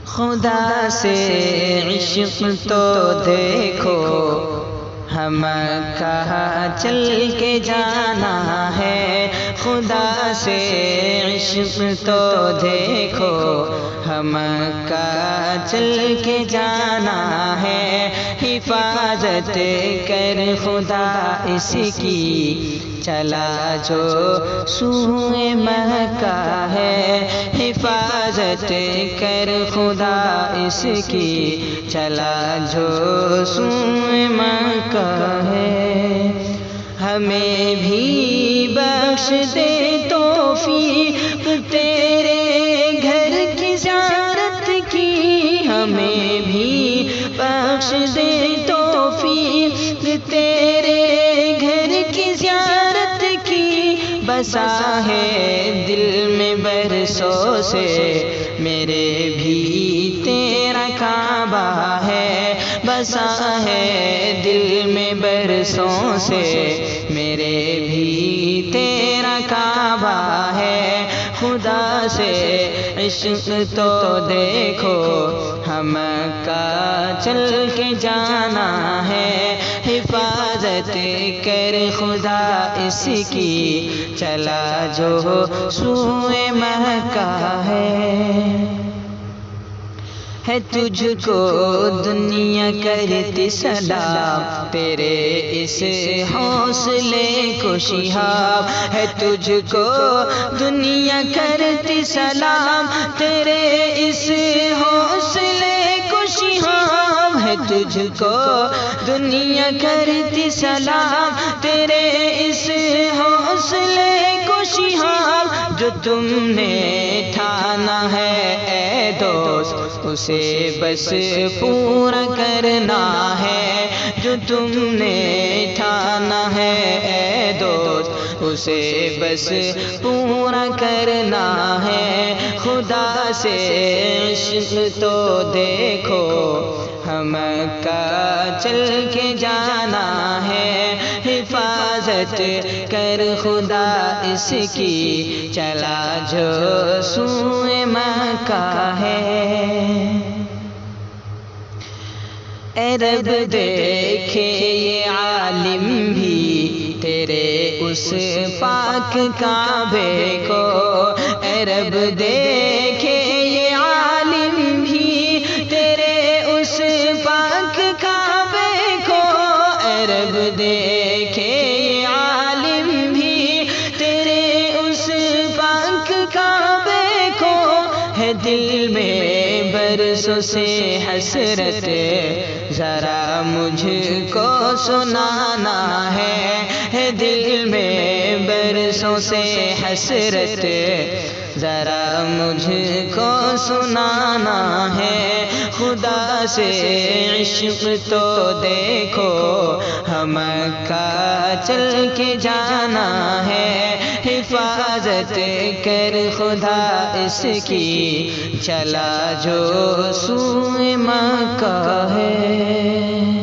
خدا سے عشق تو دیکھو ہم کہاں چل کے جانا ہے، خدا سے عشق تو دیکھو ہم کہاں چل کے جانا ہے، حفاظت کر خدا اس کی چلا جو سوئے مکہ ہے، حفاظت کر خدا اس کی چلا جو سوئے مکہ ہے، ہمیں بھی بخش دے توفیق تیرے گھر کی زیارت کی، ہمیں بھی بخش دے توفیق تیرے گھر کی زیارت کی، بسا ہے دل میں برسوں سے میرے بھی تیرا کعبہ ہے، بسا ہے دل میں برسوں سے میرے بھی تیرا کعبہ ہے، خدا سے عشق تو دیکھو ہم کا چل کے جانا ہے، حفاظت کر خدا اس کی چلا جو سوئے مکہ ہے تجھ کو دنیا کرتی سلام، تیرے اس حوصلے کو شہاب ہے، تجھ کو دنیا کرتی سلام، تیرے اس حوصلے کو شہاب ہے، تجھ کو دنیا کرتی سلام، تیرے اس حوصلے کو شہاب، جو تم نے ٹھانا ہے اے دوست اسے بس پورا کرنا ہے، جو تم نے ٹھانا ہے اے دوست اسے بس پورا کرنا ہے، خدا سے عشق تو دیکھو ہم کا چل کے جانا ہے، حفاظت کر خدا اس کی چلا جو سوئے مکہ ہے، اے رب دیکھے یہ عالم بھی تیرے اس پاک کعبے کو، اے رب دیکھے یہ عالم بھی تیرے اس پاک کعبے کو، اے رب دیکھے یہ عالم بھی تیرے اس پاک کعبے کو، ہے دل میں برسوں سے حسرت ذرا مجھ کو سنانا ہے دل میں برسوں سے حسرت ذرا مجھ کو سنانا ہے، خدا سے عشق تو دیکھو ہم کا چل کے جانا ہے، حفاظت کر خدا اس کی چلا جو سوئے مکہ ہے۔